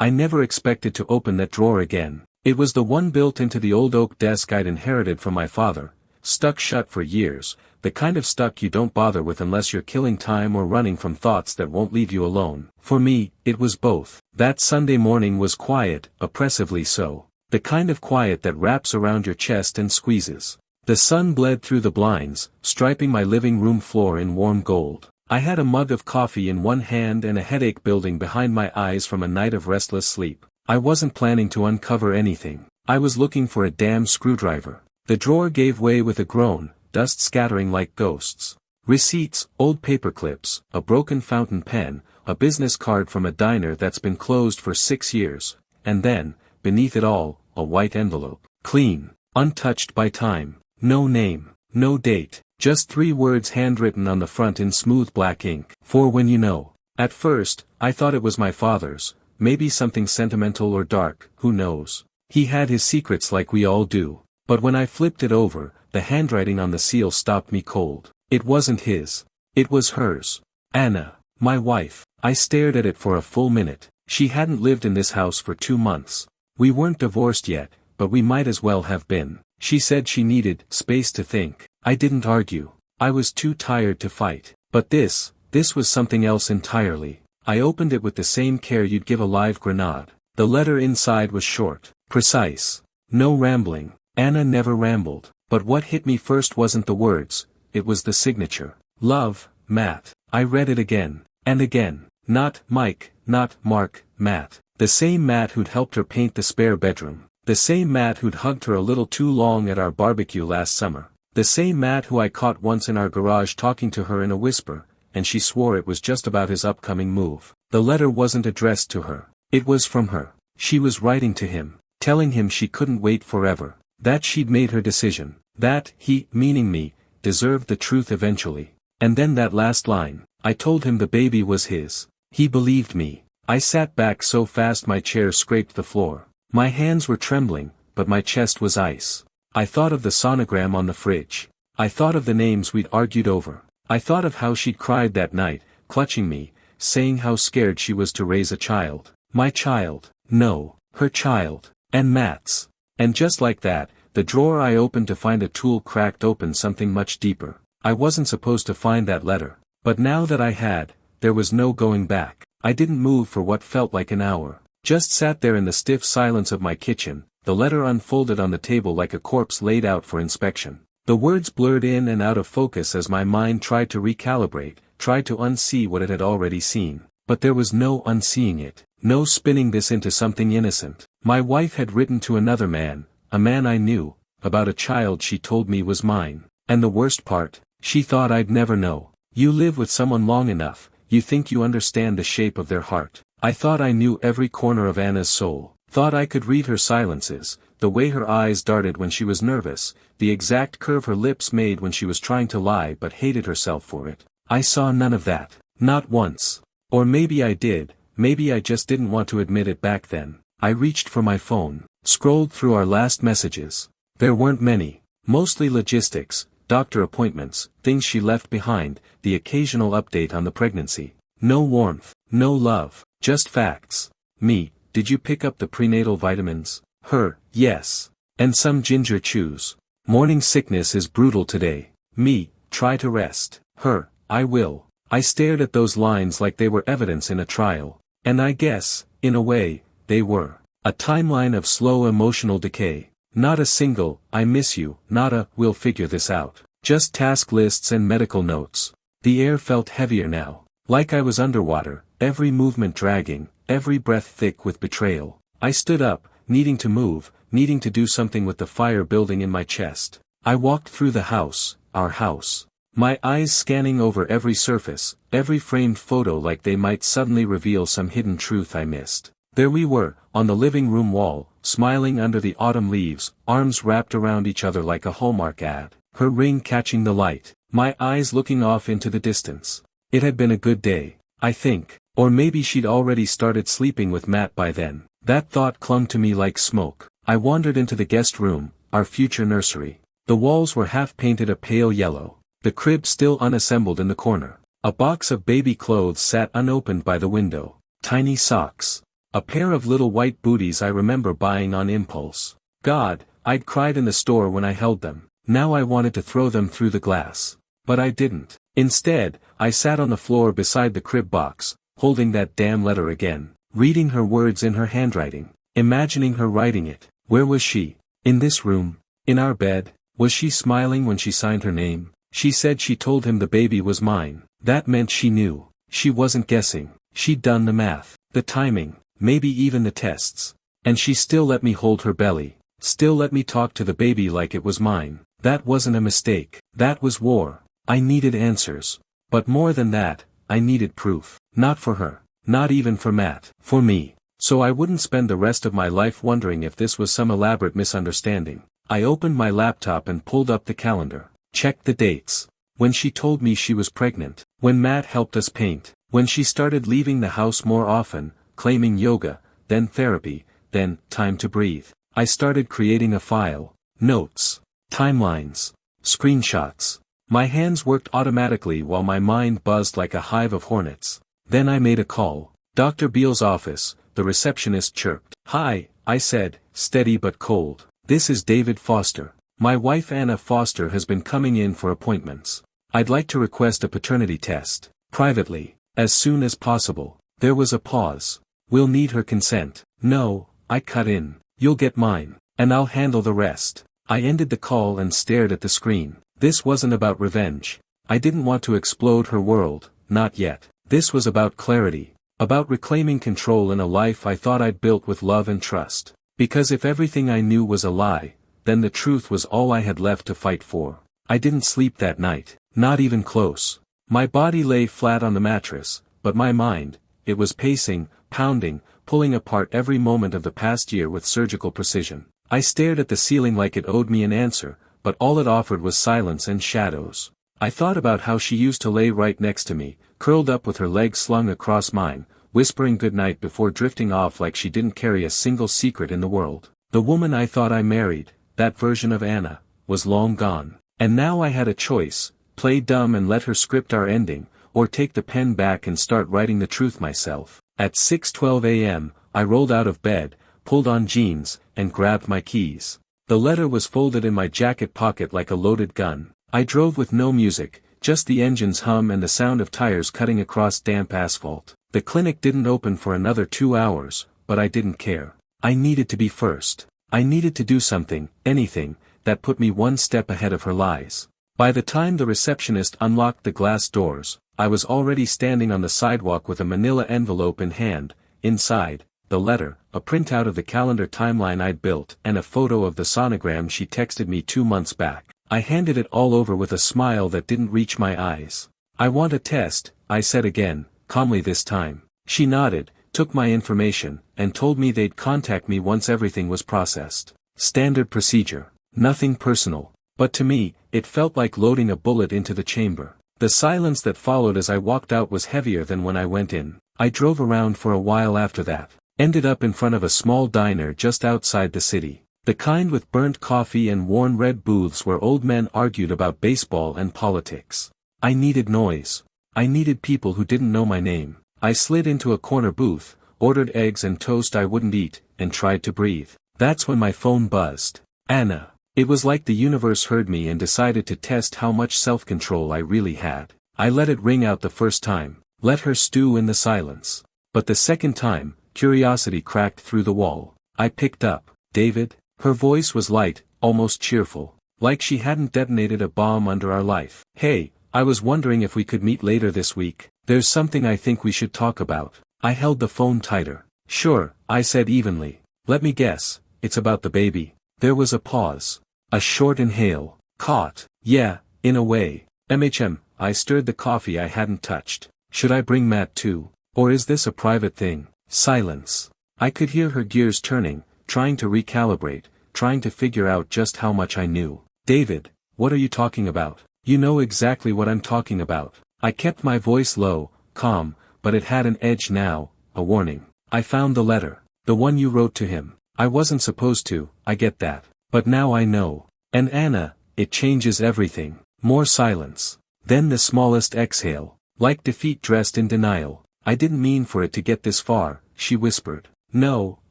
I never expected to open that drawer again. It was the one built into the old oak desk I'd inherited from my father, stuck shut for years, the kind of stuck you don't bother with unless you're killing time or running from thoughts that won't leave you alone. For me, it was both. That Sunday morning was quiet, oppressively so. The kind of quiet that wraps around your chest and squeezes. The sun bled through the blinds, striping my living room floor in warm gold. I had a mug of coffee in one hand and a headache building behind my eyes from a night of restless sleep. I wasn't planning to uncover anything. I was looking for a damn screwdriver. The drawer gave way with a groan, dust scattering like ghosts. Receipts, old paper clips, a broken fountain pen, a business card from a diner that's been closed for 6 years, and then, beneath it all, a white envelope. Clean, untouched by time. No name, no date, just 3 words handwritten on the front in smooth black ink. For when you know. At first, I thought it was my father's, maybe something sentimental or dark, who knows. He had his secrets like we all do. But when I flipped it over, the handwriting on the seal stopped me cold. It wasn't his. It was hers. Anna, my wife. I stared at it for a full minute. She hadn't lived in this house for 2 months. We weren't divorced yet, but we might as well have been. She said she needed space to think. I didn't argue. I was too tired to fight. But this was something else entirely. I opened it with the same care you'd give a live grenade. The letter inside was short, precise. No rambling. Anna never rambled. But what hit me first wasn't the words, it was the signature. Love, Matt. I read it again. And again. Not Mike, not Mark, Matt. The same Matt who'd helped her paint the spare bedroom. The same Matt who'd hugged her a little too long at our barbecue last summer. The same Matt who I caught once in our garage talking to her in a whisper, and she swore it was just about his upcoming move. The letter wasn't addressed to her. It was from her. She was writing to him, telling him she couldn't wait forever. That she'd made her decision. That he, meaning me, deserved the truth eventually. And then that last line, I told him the baby was his. He believed me. I sat back so fast my chair scraped the floor. My hands were trembling, but my chest was ice. I thought of the sonogram on the fridge. I thought of the names we'd argued over. I thought of how she'd cried that night, clutching me, saying how scared she was to raise a child. My child. No, her child. And Matt's. And just like that, the drawer I opened to find a tool cracked open something much deeper. I wasn't supposed to find that letter. But now that I had, there was no going back. I didn't move for what felt like an hour. Just sat there in the stiff silence of my kitchen, the letter unfolded on the table like a corpse laid out for inspection. The words blurred in and out of focus as my mind tried to recalibrate, tried to unsee what it had already seen. But there was no unseeing it, no spinning this into something innocent. My wife had written to another man, a man I knew, about a child she told me was mine. And the worst part, she thought I'd never know. You live with someone long enough, you think you understand the shape of their heart. I thought I knew every corner of Anna's soul, thought I could read her silences, the way her eyes darted when she was nervous, the exact curve her lips made when she was trying to lie but hated herself for it. I saw none of that, not once. Or maybe I did, maybe I just didn't want to admit it back then. I reached for my phone, scrolled through our last messages. There weren't many, mostly logistics, doctor appointments, things she left behind, the occasional update on the pregnancy. No warmth, no love, just facts. Me, did you pick up the prenatal vitamins? Her, yes. And some ginger chews. Morning sickness is brutal today. Me, try to rest. Her, I will. I stared at those lines like they were evidence in a trial. And I guess, in a way, they were. A timeline of slow emotional decay. Not a single, I miss you, not a, we'll figure this out. Just task lists and medical notes. The air felt heavier now. Like I was underwater, every movement dragging, every breath thick with betrayal. I stood up, needing to move, needing to do something with the fire building in my chest. I walked through the house, our house. My eyes scanning over every surface, every framed photo like they might suddenly reveal some hidden truth I missed. There we were, on the living room wall, smiling under the autumn leaves, arms wrapped around each other like a Hallmark ad, her ring catching the light, my eyes looking off into the distance. It had been a good day, I think, or maybe she'd already started sleeping with Matt by then. That thought clung to me like smoke. I wandered into the guest room, our future nursery. The walls were half painted a pale yellow, the crib still unassembled in the corner. A box of baby clothes sat unopened by the window, tiny socks, A pair of little white booties I remember buying on impulse. God, I'd cried in the store when I held them. Now I wanted to throw them through the glass. But I didn't. Instead, I sat on the floor beside the crib box, holding that damn letter again, reading her words in her handwriting, imagining her writing it. Where was she? In this room? In our bed? Was she smiling when she signed her name? She said she told him the baby was mine. That meant she knew. She wasn't guessing. She'd done the math, the timing, maybe even the tests. And she still let me hold her belly, still let me talk to the baby like it was mine. That wasn't a mistake. That was war. I needed answers. But more than that, I needed proof. Not for her. Not even for Matt. For me. So I wouldn't spend the rest of my life wondering if this was some elaborate misunderstanding. I opened my laptop and pulled up the calendar. Checked the dates. When she told me she was pregnant. When Matt helped us paint. When she started leaving the house more often, claiming yoga, then therapy, then time to breathe. I started creating a file. Notes. Timelines. Screenshots. My hands worked automatically while my mind buzzed like a hive of hornets. Then I made a call. Dr. Beale's office, the receptionist chirped. Hi, I said, steady but cold. This is David Foster. My wife Anna Foster has been coming in for appointments. I'd like to request a paternity test. Privately. As soon as possible. There was a pause. We'll need her consent. No, I cut in. You'll get mine. And I'll handle the rest. I ended the call and stared at the screen. This wasn't about revenge. I didn't want to explode her world, not yet. This was about clarity. About reclaiming control in a life I thought I'd built with love and trust. Because if everything I knew was a lie, then the truth was all I had left to fight for. I didn't sleep that night. Not even close. My body lay flat on the mattress, but my mind, it was pacing, pounding, pulling apart every moment of the past year with surgical precision. I stared at the ceiling like it owed me an answer, but all it offered was silence and shadows. I thought about how she used to lay right next to me, curled up with her legs slung across mine, whispering goodnight before drifting off like she didn't carry a single secret in the world. The woman I thought I married, that version of Anna, was long gone. And now I had a choice, play dumb and let her script our ending, or take the pen back and start writing the truth myself. At 6:12 a.m., I rolled out of bed, pulled on jeans, and grabbed my keys. The letter was folded in my jacket pocket like a loaded gun. I drove with no music, just the engine's hum and the sound of tires cutting across damp asphalt. The clinic didn't open for another 2 hours, but I didn't care. I needed to be first. I needed to do something, anything, that put me one step ahead of her lies. By the time the receptionist unlocked the glass doors, I was already standing on the sidewalk with a manila envelope in hand. Inside, the letter, a printout of the calendar timeline I'd built, and a photo of the sonogram she texted me 2 months back. I handed it all over with a smile that didn't reach my eyes. I want a test, I said again, calmly this time. She nodded, took my information, and told me they'd contact me once everything was processed. Standard procedure. Nothing personal. But to me, it felt like loading a bullet into the chamber. The silence that followed as I walked out was heavier than when I went in. I drove around for a while after that. Ended up in front of a small diner just outside the city. The kind with burnt coffee and worn red booths where old men argued about baseball and politics. I needed noise. I needed people who didn't know my name. I slid into a corner booth, ordered eggs and toast I wouldn't eat, and tried to breathe. That's when my phone buzzed. Anna. It was like the universe heard me and decided to test how much self-control I really had. I let it ring out the first time, let her stew in the silence. But the second time, curiosity cracked through the wall. I picked up. David? Her voice was light, almost cheerful, like she hadn't detonated a bomb under our life. Hey, I was wondering if we could meet later this week. There's something I think we should talk about. I held the phone tighter. Sure, I said evenly. Let me guess, it's about the baby. There was a pause. A short inhale. Caught. Yeah, in a way. I stirred the coffee I hadn't touched. Should I bring Matt too? Or is this a private thing? Silence. I could hear her gears turning, trying to recalibrate, trying to figure out just how much I knew. David, what are you talking about? You know exactly what I'm talking about. I kept my voice low, calm, but it had an edge now, a warning. I found the letter. The one you wrote to him. I wasn't supposed to, I get that. But now I know. And Anna, it changes everything. More silence. Then the smallest exhale. Like defeat dressed in denial. I didn't mean for it to get this far, she whispered. No,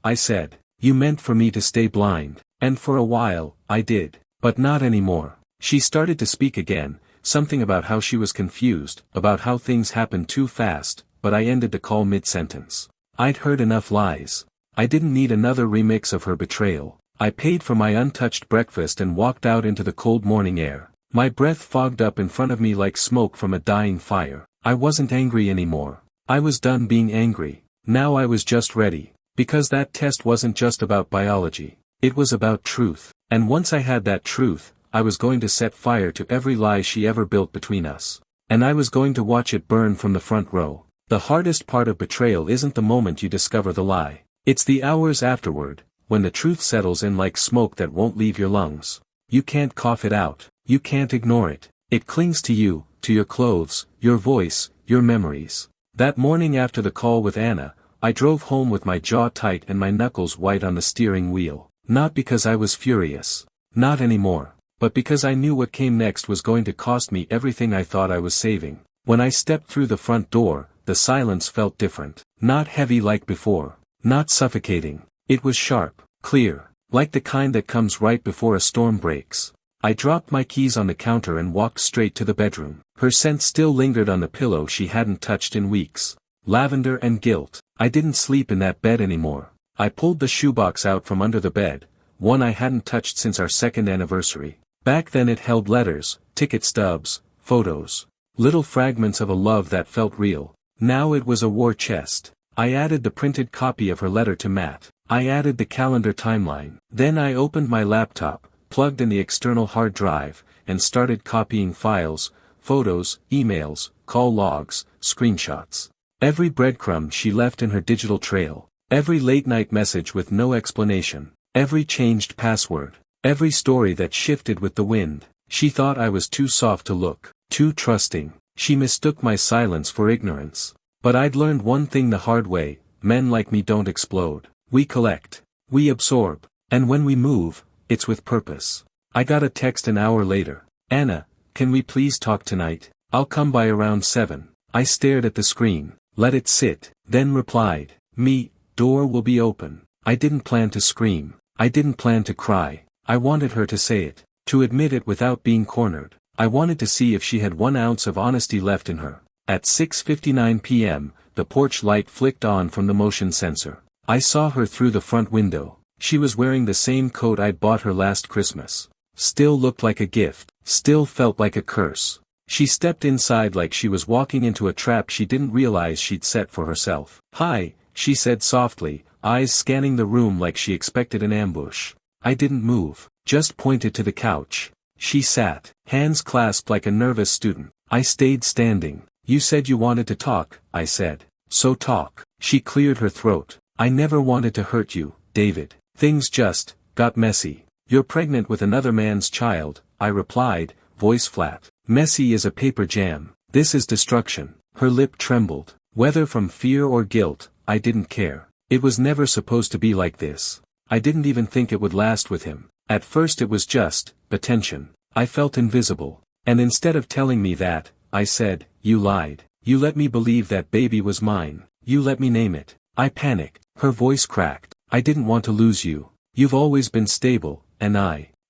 I said. You meant for me to stay blind. And for a while, I did. But not anymore. She started to speak again, something about how she was confused, about how things happened too fast, but I ended the call mid-sentence. I'd heard enough lies. I didn't need another remix of her betrayal. I paid for my untouched breakfast and walked out into the cold morning air. My breath fogged up in front of me like smoke from a dying fire. I wasn't angry anymore. I was done being angry. Now I was just ready. Because that test wasn't just about biology. It was about truth. And once I had that truth, I was going to set fire to every lie she ever built between us. And I was going to watch it burn from the front row. The hardest part of betrayal isn't the moment you discover the lie. It's the hours afterward, when the truth settles in like smoke that won't leave your lungs. You can't cough it out. You can't ignore it. It clings to you, to your clothes, your voice, your memories. That morning after the call with Anna, I drove home with my jaw tight and my knuckles white on the steering wheel. Not because I was furious. Not anymore. But because I knew what came next was going to cost me everything I thought I was saving. When I stepped through the front door, the silence felt different. Not heavy like before. Not suffocating. It was sharp, clear, like the kind that comes right before a storm breaks. I dropped my keys on the counter and walked straight to the bedroom. Her scent still lingered on the pillow she hadn't touched in weeks. Lavender and guilt. I didn't sleep in that bed anymore. I pulled the shoebox out from under the bed, one I hadn't touched since our second anniversary. Back then it held letters, ticket stubs, photos. Little fragments of a love that felt real. Now it was a war chest. I added the printed copy of her letter to Matt. I added the calendar timeline. Then I opened my laptop, plugged in the external hard drive, and started copying files, photos, emails, call logs, screenshots. Every breadcrumb she left in her digital trail. Every late-night message with no explanation. Every changed password. Every story that shifted with the wind. She thought I was too soft to look, too trusting. She mistook my silence for ignorance. But I'd learned one thing the hard way: men like me don't explode. We collect. We absorb. And when we move, it's with purpose. I got a text an hour later. Anna, can we please talk tonight? I'll come by around 7. I stared at the screen, let it sit, then replied, me, door will be open. I didn't plan to scream. I didn't plan to cry. I wanted her to say it. To admit it without being cornered. I wanted to see if she had 1 ounce of honesty left in her. At 6:59 p.m., the porch light flicked on from the motion sensor. I saw her through the front window. She was wearing the same coat I'd bought her last Christmas. Still looked like a gift. Still felt like a curse. She stepped inside like she was walking into a trap she didn't realize she'd set for herself. Hi, she said softly, eyes scanning the room like she expected an ambush. I didn't move, just pointed to the couch. She sat, hands clasped like a nervous student. I stayed standing. You said you wanted to talk, I said. So talk. She cleared her throat. I never wanted to hurt you, David. Things just got messy. You're pregnant with another man's child, I replied, voice flat. Messy is a paper jam. This is destruction. Her lip trembled. Whether from fear or guilt, I didn't care. It was never supposed to be like this. I didn't even think it would last with him. At first it was just attention. I felt invisible. And instead of telling me that, I said, you lied. You let me believe that baby was mine. You let me name it. I panicked. Her voice cracked. I didn't want to lose you. You've always been stable, and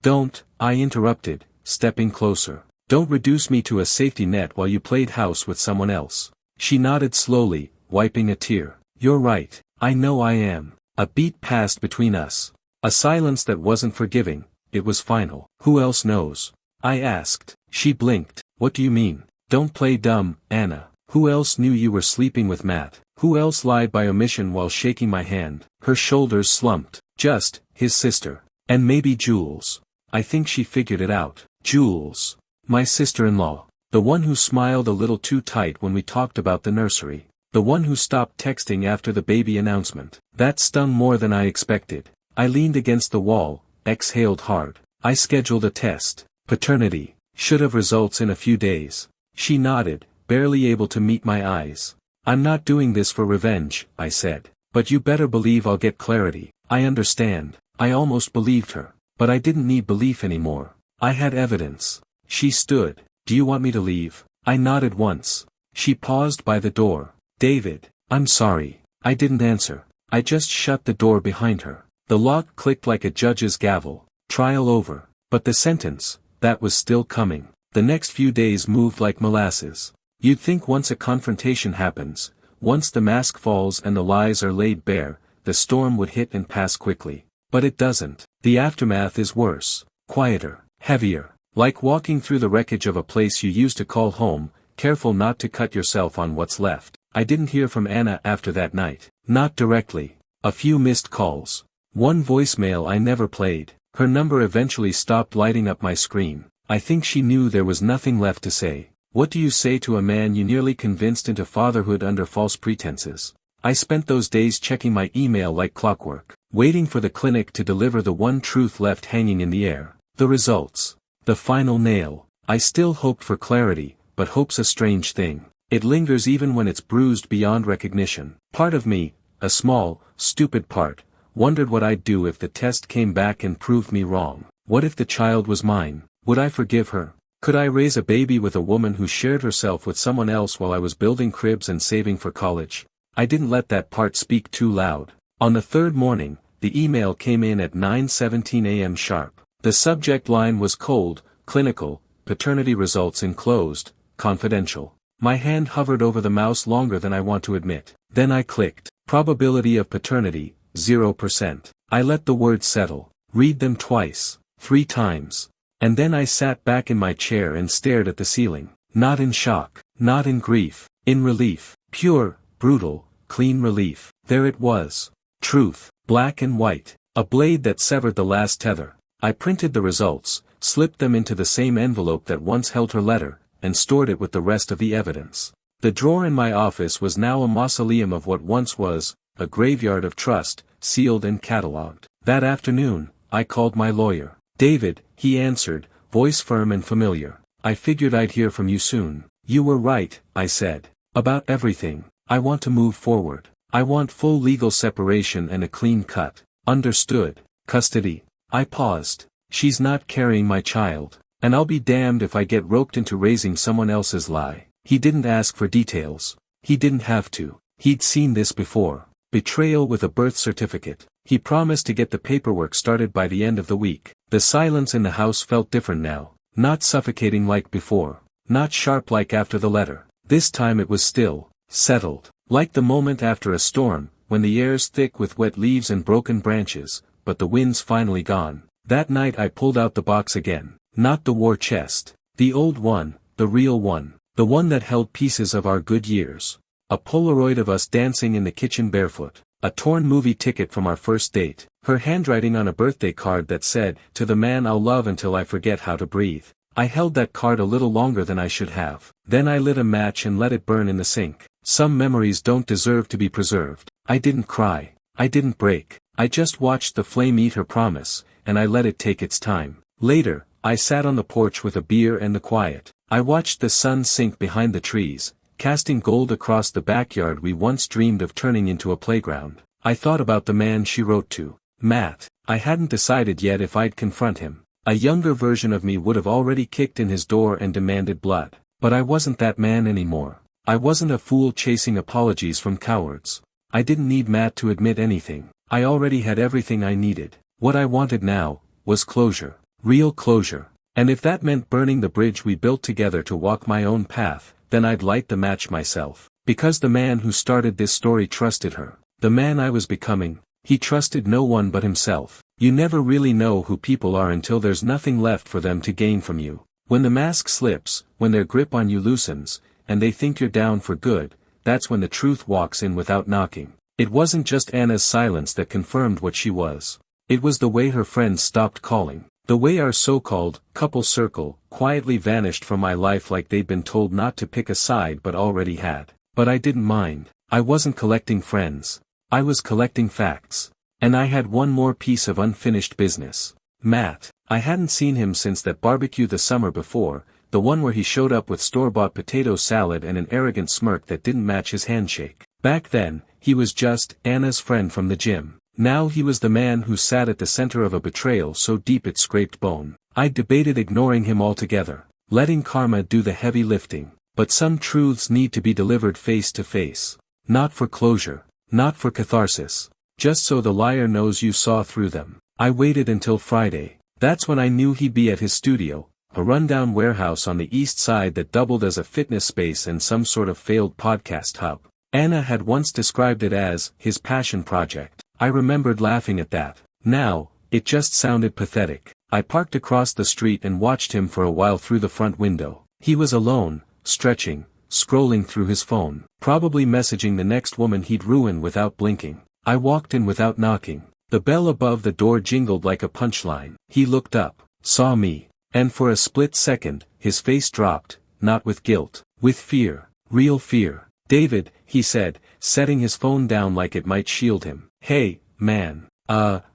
don't, I interrupted, stepping closer. Don't reduce me to a safety net while you played house with someone else. She nodded slowly, wiping a tear. You're right, I know I am. A beat passed between us. A silence that wasn't forgiving, it was final. Who else knows? I asked. She blinked. What do you mean? Don't play dumb, Anna. Who else knew you were sleeping with Matt? Who else lied by omission while shaking my hand? Her shoulders slumped. Just, his sister. And maybe Jules. I think she figured it out. Jules. My sister-in-law. The one who smiled a little too tight when we talked about the nursery. The one who stopped texting after the baby announcement. That stung more than I expected. I leaned against the wall, exhaled hard. I scheduled a test. Paternity. Should have results in a few days. She nodded, barely able to meet my eyes. I'm not doing this for revenge, I said. But you better believe I'll get clarity. I understand. I almost believed her. But I didn't need belief anymore. I had evidence. She stood. Do you want me to leave? I nodded once. She paused by the door. David, I'm sorry. I didn't answer. I just shut the door behind her. The lock clicked like a judge's gavel. Trial over. But the sentence, that was still coming. The next few days moved like molasses. You'd think once a confrontation happens, once the mask falls and the lies are laid bare, the storm would hit and pass quickly. But it doesn't. The aftermath is worse, quieter, heavier. Like walking through the wreckage of a place you used to call home, careful not to cut yourself on what's left. I didn't hear from Anna after that night. Not directly. A few missed calls. One voicemail I never played. Her number eventually stopped lighting up my screen. I think she knew there was nothing left to say. What do you say to a man you nearly convinced into fatherhood under false pretenses? I spent those days checking my email like clockwork, waiting for the clinic to deliver the one truth left hanging in the air. The results. The final nail. I still hoped for clarity, but hope's a strange thing. It lingers even when it's bruised beyond recognition. Part of me, a small, stupid part, wondered what I'd do if the test came back and proved me wrong. What if the child was mine? Would I forgive her? Could I raise a baby with a woman who shared herself with someone else while I was building cribs and saving for college? I didn't let that part speak too loud. On the third morning, the email came in at 9:17 a.m. sharp. The subject line was cold, clinical, paternity results enclosed, confidential. My hand hovered over the mouse longer than I want to admit. Then I clicked. Probability of paternity, 0%. I let the words settle. Read them twice, 3 times. And then I sat back in my chair and stared at the ceiling. Not in shock, not in grief, in relief. Pure, brutal, clean relief. There it was. Truth, black and white. A blade that severed the last tether. I printed the results, slipped them into the same envelope that once held her letter, and stored it with the rest of the evidence. The drawer in my office was now a mausoleum of what once was, a graveyard of trust, sealed and catalogued. That afternoon, I called my lawyer. David, he answered, voice firm and familiar. I figured I'd hear from you soon. You were right, I said. About everything. I want to move forward. I want full legal separation and a clean cut. Understood. Custody. I paused. She's not carrying my child. And I'll be damned if I get roped into raising someone else's lie. He didn't ask for details. He didn't have to. He'd seen this before. Betrayal with a birth certificate. He promised to get the paperwork started by the end of the week. The silence in the house felt different now. Not suffocating like before. Not sharp like after the letter. This time it was still, settled. Like the moment after a storm, when the air's thick with wet leaves and broken branches, but the wind's finally gone. That night I pulled out the box again. Not the war chest. The old one, the real one. The one that held pieces of our good years. A Polaroid of us dancing in the kitchen barefoot. A torn movie ticket from our first date. Her handwriting on a birthday card that said, to the man I'll love until I forget how to breathe. I held that card a little longer than I should have. Then I lit a match and let it burn in the sink. Some memories don't deserve to be preserved. I didn't cry. I didn't break. I just watched the flame eat her promise, and I let it take its time. Later, I sat on the porch with a beer and the quiet. I watched the sun sink behind the trees, casting gold across the backyard we once dreamed of turning into a playground. I thought about the man she wrote to. Matt. I hadn't decided yet if I'd confront him. A younger version of me would have already kicked in his door and demanded blood. But I wasn't that man anymore. I wasn't a fool chasing apologies from cowards. I didn't need Matt to admit anything. I already had everything I needed. What I wanted now, was closure. Real closure. And if that meant burning the bridge we built together to walk my own path, then I'd light the match myself. Because the man who started this story trusted her. The man I was becoming, he trusted no one but himself. You never really know who people are until there's nothing left for them to gain from you. When the mask slips, when their grip on you loosens, and they think you're down for good, that's when the truth walks in without knocking. It wasn't just Anna's silence that confirmed what she was. It was the way her friends stopped calling. The way our so-called couple circle quietly vanished from my life like they'd been told not to pick a side but already had. But I didn't mind. I wasn't collecting friends. I was collecting facts. And I had one more piece of unfinished business. Matt. I hadn't seen him since that barbecue the summer before, the one where he showed up with store-bought potato salad and an arrogant smirk that didn't match his handshake. Back then, he was just Anna's friend from the gym. Now he was the man who sat at the center of a betrayal so deep it scraped bone. I debated ignoring him altogether, letting karma do the heavy lifting. But some truths need to be delivered face to face. Not for closure, not for catharsis, just so the liar knows you saw through them. I waited until Friday. That's when I knew he'd be at his studio, a rundown warehouse on the east side that doubled as a fitness space and some sort of failed podcast hub. Anna had once described it as his passion project. I remembered laughing at that. Now, it just sounded pathetic. I parked across the street and watched him for a while through the front window. He was alone, stretching, scrolling through his phone, probably messaging the next woman he'd ruin without blinking. I walked in without knocking. The bell above the door jingled like a punchline. He looked up, saw me, and for a split second, his face dropped, not with guilt, with fear, real fear. "David," he said, setting his phone down like it might shield him. "Hey, man.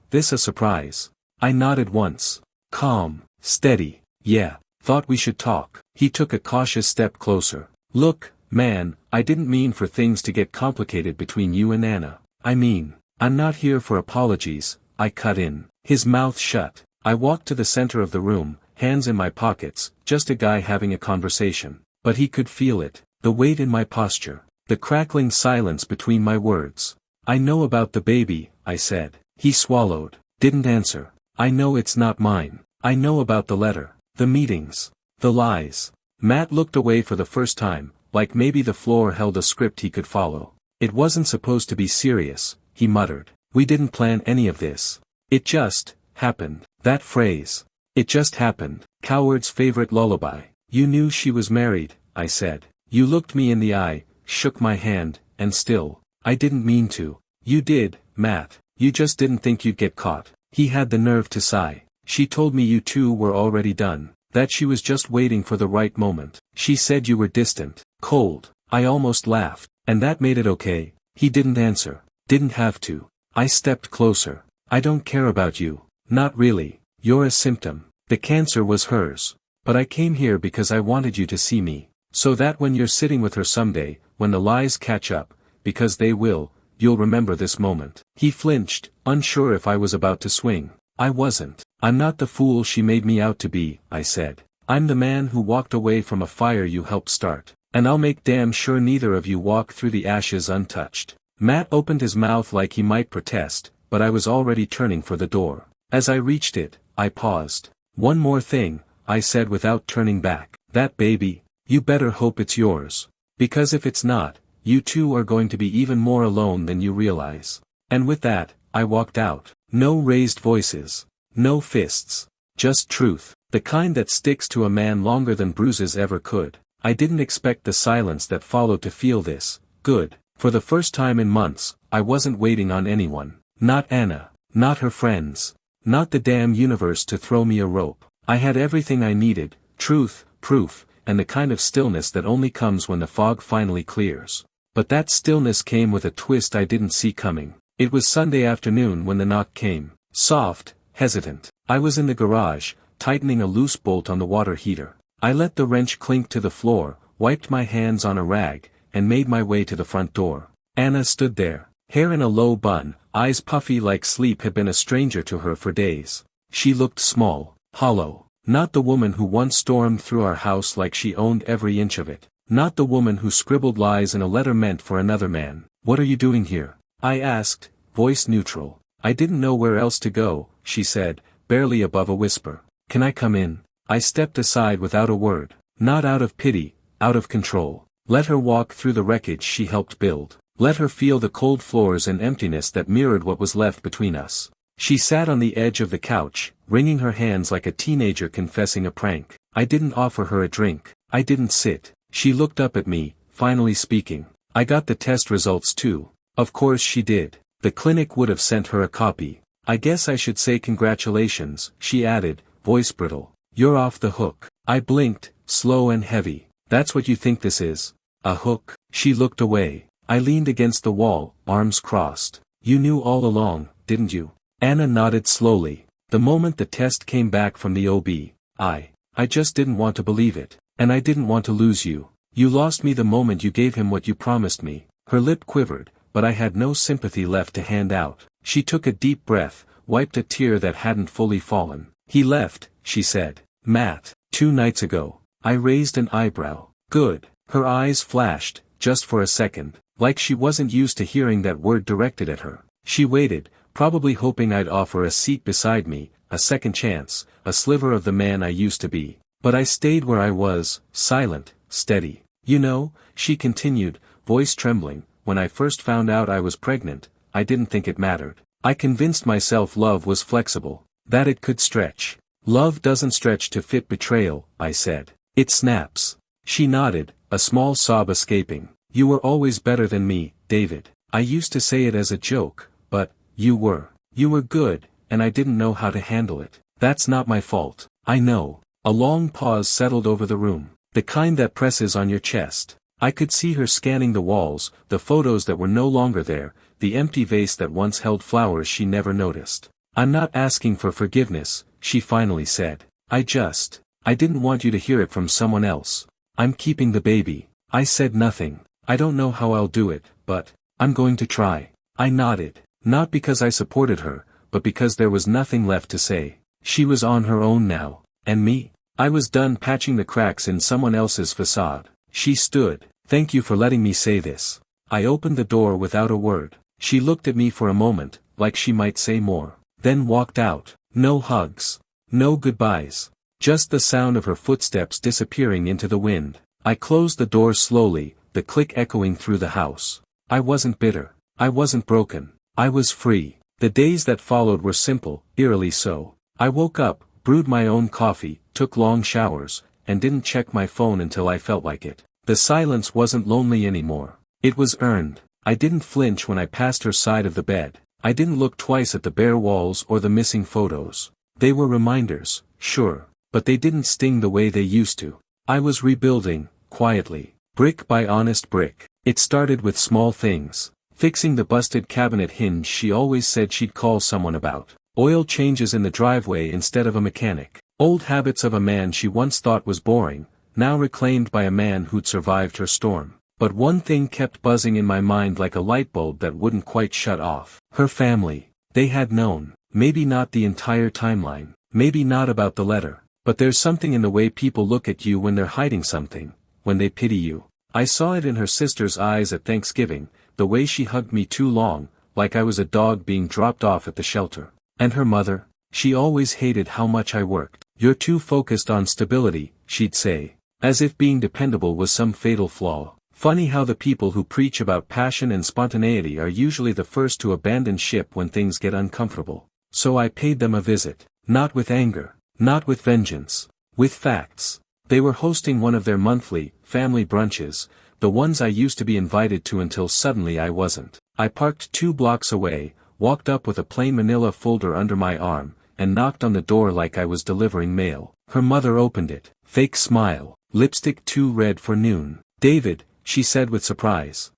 This a surprise?" I nodded once. Calm, steady. "Yeah, thought we should talk." He took a cautious step closer. "Look, man, I didn't mean for things to get complicated between you and Anna. I mean, I'm not here for apologies," I cut in. His mouth shut. I walked to the center of the room, hands in my pockets, just a guy having a conversation. But he could feel it, the weight in my posture, the crackling silence between my words. "I know about the baby," I said. He swallowed, didn't answer. "I know it's not mine. I know about the letter, the meetings, the lies." Matt looked away for the first time, like maybe the floor held a script he could follow. "It wasn't supposed to be serious," he muttered. "We didn't plan any of this. It just happened." That phrase. It just happened. Coward's favorite lullaby. "You knew she was married," I said. "You looked me in the eye, shook my hand, and still, I didn't mean to." "You did, Matt. You just didn't think you'd get caught." He had the nerve to sigh. "She told me you two were already done, that she was just waiting for the right moment. She said you were distant, cold." I almost laughed. "And that made it okay?" He didn't answer. Didn't have to. I stepped closer. "I don't care about you. Not really. You're a symptom. The cancer was hers. But I came here because I wanted you to see me. So that when you're sitting with her someday, when the lies catch up, because they will, you'll remember this moment." He flinched, unsure if I was about to swing. I wasn't. "I'm not the fool she made me out to be," I said. "I'm the man who walked away from a fire you helped start. And I'll make damn sure neither of you walk through the ashes untouched." Matt opened his mouth like he might protest, but I was already turning for the door. As I reached it, I paused. "One more thing," I said without turning back. "That baby, you better hope it's yours. Because if it's not, you two are going to be even more alone than you realize." And with that, I walked out. No raised voices. No fists. Just truth. The kind that sticks to a man longer than bruises ever could. I didn't expect the silence that followed to feel this good. For the first time in months, I wasn't waiting on anyone. Not Anna. Not her friends. Not the damn universe to throw me a rope. I had everything I needed, truth, proof, and the kind of stillness that only comes when the fog finally clears. But that stillness came with a twist I didn't see coming. It was Sunday afternoon when the knock came. Soft, hesitant. I was in the garage, tightening a loose bolt on the water heater. I let the wrench clink to the floor, wiped my hands on a rag, and made my way to the front door. Anna stood there, hair in a low bun, eyes puffy like sleep had been a stranger to her for days. She looked small, hollow. Not the woman who once stormed through our house like she owned every inch of it. Not the woman who scribbled lies in a letter meant for another man. "What are you doing here?" I asked, voice neutral. "I didn't know where else to go," she said, barely above a whisper. "Can I come in?" I stepped aside without a word. Not out of pity, out of control. Let her walk through the wreckage she helped build. Let her feel the cold floors and emptiness that mirrored what was left between us. She sat on the edge of the couch, wringing her hands like a teenager confessing a prank. I didn't offer her a drink. I didn't sit. She looked up at me, finally speaking. "I got the test results too." Of course she did. The clinic would have sent her a copy. "I guess I should say congratulations," she added, voice brittle. "You're off the hook." I blinked, slow and heavy. "That's what you think this is? A hook?" She looked away. I leaned against the wall, arms crossed. "You knew all along, didn't you?" Anna nodded slowly. "The moment the test came back from the OB, I just didn't want to believe it. And I didn't want to lose you. You lost me the moment you gave him what you promised me." Her lip quivered, but I had no sympathy left to hand out. She took a deep breath, wiped a tear that hadn't fully fallen. "He left," she said. "Matt, 2 nights ago." I raised an eyebrow. "Good." Her eyes flashed, just for a second, like she wasn't used to hearing that word directed at her. She waited, probably hoping I'd offer a seat beside me, a second chance, a sliver of the man I used to be. But I stayed where I was, silent, steady. You know, she continued, voice trembling, when I first found out I was pregnant, I didn't think it mattered. I convinced myself love was flexible, that it could stretch. Love doesn't stretch to fit betrayal, I said. It snaps. She nodded, a small sob escaping. You were always better than me, David. I used to say it as a joke, but, you were good, and I didn't know how to handle it. That's not my fault. I know. A long pause settled over the room. The kind that presses on your chest. I could see her scanning the walls, the photos that were no longer there, the empty vase that once held flowers she never noticed. I'm not asking for forgiveness, she finally said. I didn't want you to hear it from someone else. I'm keeping the baby. I said nothing. I don't know how I'll do it, but I'm going to try. I nodded, not because I supported her, but because there was nothing left to say. She was on her own now, and me? I was done patching the cracks in someone else's facade. She stood. Thank you for letting me say this. I opened the door without a word. She looked at me for a moment, like she might say more. Then walked out. No hugs. No goodbyes. Just the sound of her footsteps disappearing into the wind. I closed the door slowly, the click echoing through the house. I wasn't bitter. I wasn't broken. I was free. The days that followed were simple, eerily so. I woke up, brewed my own coffee, took long showers, and didn't check my phone until I felt like it. The silence wasn't lonely anymore. It was earned. I didn't flinch when I passed her side of the bed. I didn't look twice at the bare walls or the missing photos. They were reminders, sure, but they didn't sting the way they used to. I was rebuilding, quietly, brick by honest brick. It started with small things. Fixing the busted cabinet hinge she always said she'd call someone about. Oil changes in the driveway instead of a mechanic. Old habits of a man she once thought was boring, now reclaimed by a man who'd survived her storm. But one thing kept buzzing in my mind like a light bulb that wouldn't quite shut off. Her family. They had known. Maybe not the entire timeline. Maybe not about the letter. But there's something in the way people look at you when they're hiding something, when they pity you. I saw it in her sister's eyes at Thanksgiving, the way she hugged me too long, like I was a dog being dropped off at the shelter. And her mother? She always hated how much I worked. You're too focused on stability, she'd say. As if being dependable was some fatal flaw. Funny how the people who preach about passion and spontaneity are usually the first to abandon ship when things get uncomfortable. So I paid them a visit. Not with anger. Not with vengeance. With facts. They were hosting one of their monthly, family brunches, the ones I used to be invited to until suddenly I wasn't. I parked 2 blocks away, walked up with a plain manila folder under my arm, and knocked on the door like I was delivering mail. Her mother opened it. Fake smile. Lipstick too red for noon. David, she said with surprise.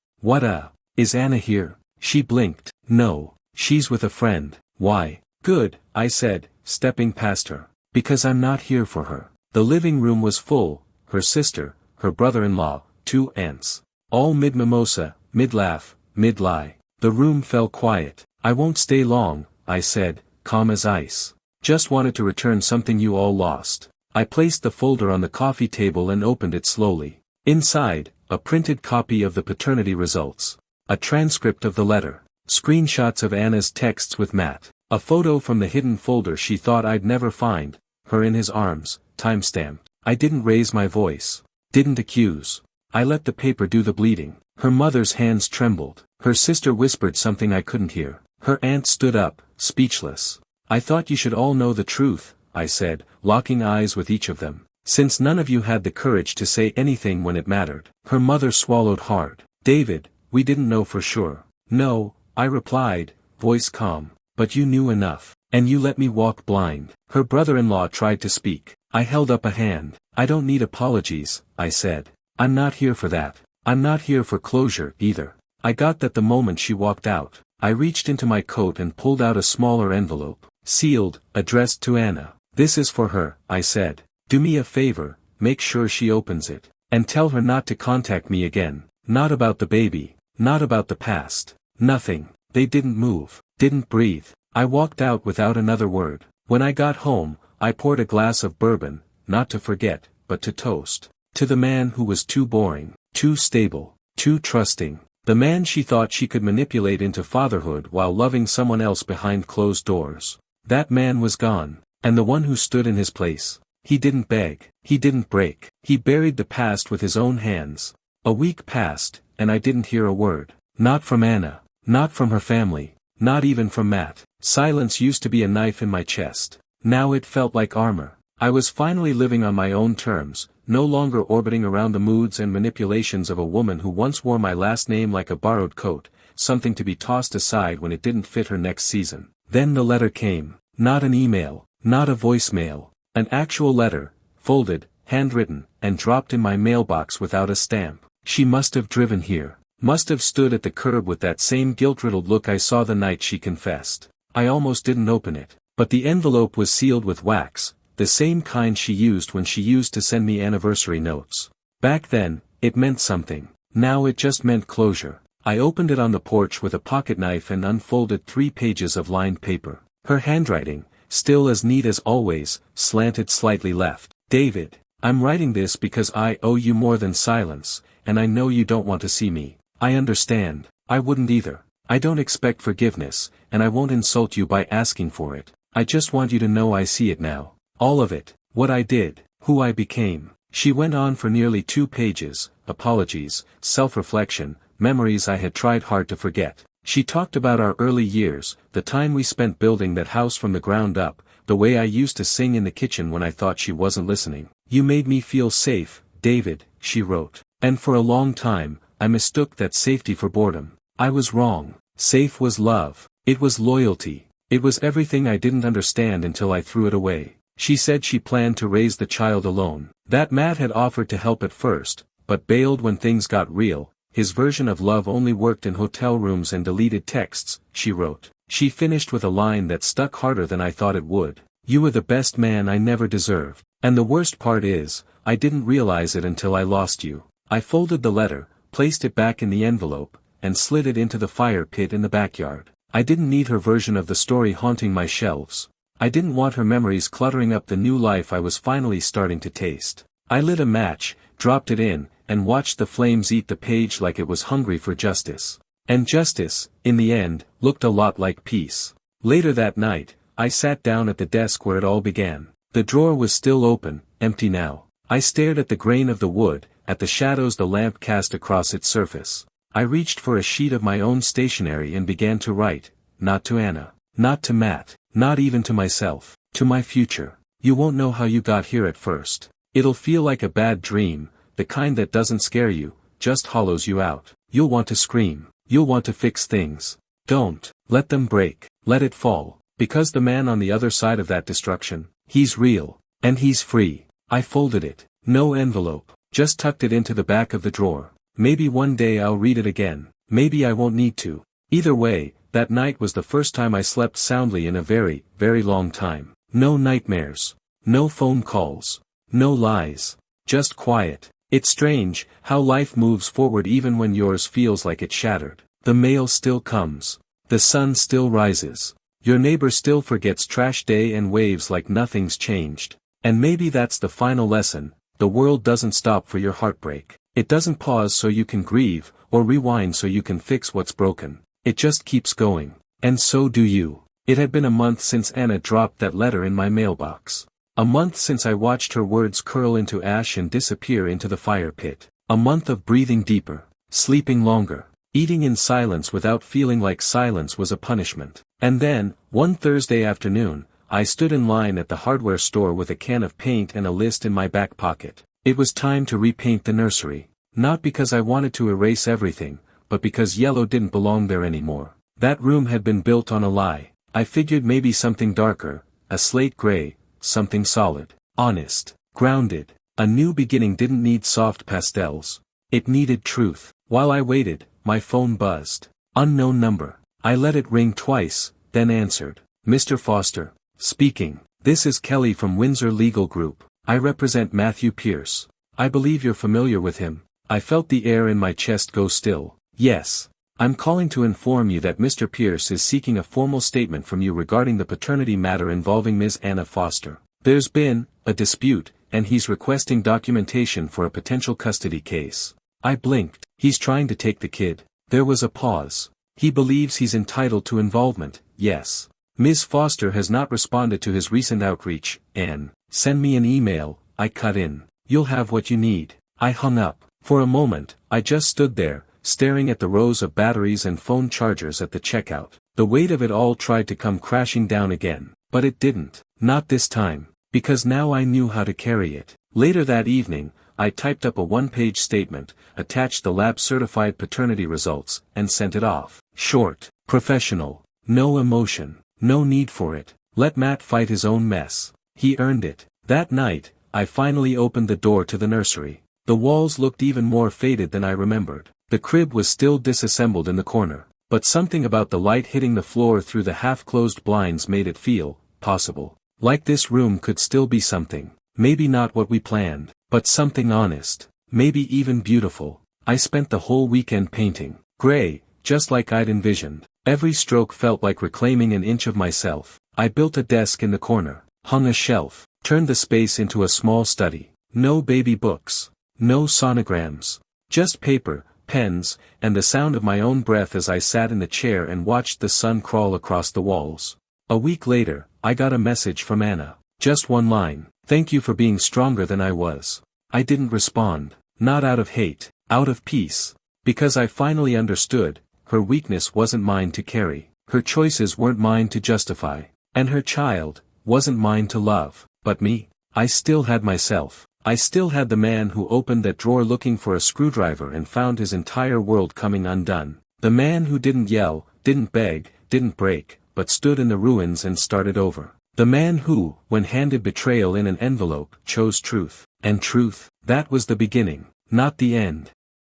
Is Anna here? She blinked. No, she's with a friend. Why? Good, I said, stepping past her. Because I'm not here for her. The living room was full, her sister, her brother-in-law, 2 aunts. All mid-mimosa, mid-laugh, mid-lie. The room fell quiet. I won't stay long, I said, calm as ice. Just wanted to return something you all lost. I placed the folder on the coffee table and opened it slowly. Inside, a printed copy of the paternity results. A transcript of the letter. Screenshots of Anna's texts with Matt. A photo from the hidden folder she thought I'd never find, her in his arms, timestamped. I didn't raise my voice. Didn't accuse. I let the paper do the bleeding. Her mother's hands trembled. Her sister whispered something I couldn't hear. Her aunt stood up, speechless. I thought you should all know the truth, I said, locking eyes with each of them. Since none of you had the courage to say anything when it mattered. Her mother swallowed hard. David, we didn't know for sure. No, I replied, voice calm. But you knew enough. And you let me walk blind. Her brother-in-law tried to speak. I held up a hand. I don't need apologies, I said. I'm not here for that. I'm not here for closure, either. I got that the moment she walked out. I reached into my coat and pulled out a smaller envelope. Sealed, addressed to Anna. This is for her, I said. Do me a favor, make sure she opens it. And tell her not to contact me again. Not about the baby. Not about the past. Nothing. They didn't move. Didn't breathe. I walked out without another word. When I got home, I poured a glass of bourbon, not to forget, but to toast. To the man who was too boring, too stable, too trusting, The man she thought she could manipulate into fatherhood while loving someone else behind closed doors. That man was gone. And the one who stood in his place. He didn't beg. He didn't break. He buried the past with his own hands. A week passed, and I didn't hear a word. Not from Anna. Not from her family. Not even from Matt. Silence used to be a knife in my chest. Now it felt like armor. I was finally living on my own terms, no longer orbiting around the moods and manipulations of a woman who once wore my last name like a borrowed coat, something to be tossed aside when it didn't fit her next season. Then the letter came. Not an email. Not a voicemail. An actual letter, folded, handwritten, and dropped in my mailbox without a stamp. She must have driven here. Must have stood at the curb with that same guilt-riddled look I saw the night she confessed. I almost didn't open it. But the envelope was sealed with wax, the same kind she used when she used to send me anniversary notes. Back then, it meant something. Now it just meant closure. I opened it on the porch with a pocket knife and unfolded 3 pages of lined paper. Her handwriting, still as neat as always, slanted slightly left. David, I'm writing this because I owe you more than silence, and I know you don't want to see me. I understand. I wouldn't either. I don't expect forgiveness, and I won't insult you by asking for it. I just want you to know I see it now. All of it. What I did. Who I became. She went on for nearly 2 pages, apologies, self-reflection, memories I had tried hard to forget. She talked about our early years, the time we spent building that house from the ground up, the way I used to sing in the kitchen when I thought she wasn't listening. You made me feel safe, David, she wrote. And for a long time, I mistook that safety for boredom. I was wrong. Safe was love. It was loyalty. It was everything I didn't understand until I threw it away. She said she planned to raise the child alone. That Matt had offered to help at first, but bailed when things got real. His version of love only worked in hotel rooms and deleted texts, she wrote. She finished with a line that stuck harder than I thought it would. You were the best man I never deserved. And the worst part is, I didn't realize it until I lost you. I folded the letter, placed it back in the envelope, and slid it into the fire pit in the backyard. I didn't need her version of the story haunting my shelves. I didn't want her memories cluttering up the new life I was finally starting to taste. I lit a match, dropped it in, and watched the flames eat the page like it was hungry for justice. And justice, in the end, looked a lot like peace. Later that night, I sat down at the desk where it all began. The drawer was still open, empty now. I stared at the grain of the wood, at the shadows the lamp cast across its surface. I reached for a sheet of my own stationery and began to write, not to Anna, not to Matt, not even to myself, to my future. You won't know how you got here at first. It'll feel like a bad dream, the kind that doesn't scare you, just hollows you out. You'll want to scream. You'll want to fix things. Don't. Let them break. Let it fall. Because the man on the other side of that destruction, he's real. And he's free. I folded it. No envelope. Just tucked it into the back of the drawer. Maybe one day I'll read it again. Maybe I won't need to. Either way, that night was the first time I slept soundly in a very, very long time. No nightmares. No phone calls. No lies. Just quiet. It's strange, how life moves forward even when yours feels like it's shattered. The mail still comes. The sun still rises. Your neighbor still forgets trash day and waves like nothing's changed. And maybe that's the final lesson, the world doesn't stop for your heartbreak. It doesn't pause so you can grieve, or rewind so you can fix what's broken. It just keeps going. And so do you. It had been a month since Anna dropped that letter in my mailbox. A month since I watched her words curl into ash and disappear into the fire pit. A month of breathing deeper, sleeping longer, eating in silence without feeling like silence was a punishment. And then, one Thursday afternoon, I stood in line at the hardware store with a can of paint and a list in my back pocket. It was time to repaint the nursery. Not because I wanted to erase everything, but because yellow didn't belong there anymore. That room had been built on a lie. I figured maybe something darker, a slate gray, something solid, honest, grounded. A new beginning didn't need soft pastels. It needed truth. While I waited, my phone buzzed. Unknown number. I let it ring twice, then answered. Mr. Foster. Speaking. This is Kelly from Windsor Legal Group. I represent Matthew Pierce. I believe you're familiar with him. I felt the air in my chest go still. Yes. I'm calling to inform you that Mr. Pierce is seeking a formal statement from you regarding the paternity matter involving Ms. Anna Foster. There's been a dispute, and he's requesting documentation for a potential custody case. I blinked. He's trying to take the kid. There was a pause. He believes he's entitled to involvement, yes. Ms. Foster has not responded to his recent outreach, Anne. Send me an email, I cut in. You'll have what you need. I hung up. For a moment, I just stood there, staring at the rows of batteries and phone chargers at the checkout. The weight of it all tried to come crashing down again. But it didn't. Not this time. Because now I knew how to carry it. Later that evening, I typed up a one-page statement, attached the lab-certified paternity results, and sent it off. Short, professional, no emotion, no need for it. Let Matt fight his own mess. He earned it. That night, I finally opened the door to the nursery. The walls looked even more faded than I remembered. The crib was still disassembled in the corner. But something about the light hitting the floor through the half-closed blinds made it feel possible. Like this room could still be something. Maybe not what we planned, but something honest. Maybe even beautiful. I spent the whole weekend painting. Gray, just like I'd envisioned. Every stroke felt like reclaiming an inch of myself. I built a desk in the corner, hung a shelf, turned the space into a small study. No baby books. No sonograms. Just paper, pens, and the sound of my own breath as I sat in the chair and watched the sun crawl across the walls. A week later, I got a message from Anna. Just one line. Thank you for being stronger than I was. I didn't respond. Not out of hate. Out of peace. Because I finally understood, her weakness wasn't mine to carry. Her choices weren't mine to justify. And her child wasn't mine to love. But me? I still had myself. I still had the man who opened that drawer looking for a screwdriver and found his entire world coming undone. The man who didn't yell, didn't beg, didn't break, but stood in the ruins and started over. The man who, when handed betrayal in an envelope, chose truth. And truth, that was the beginning, not the end.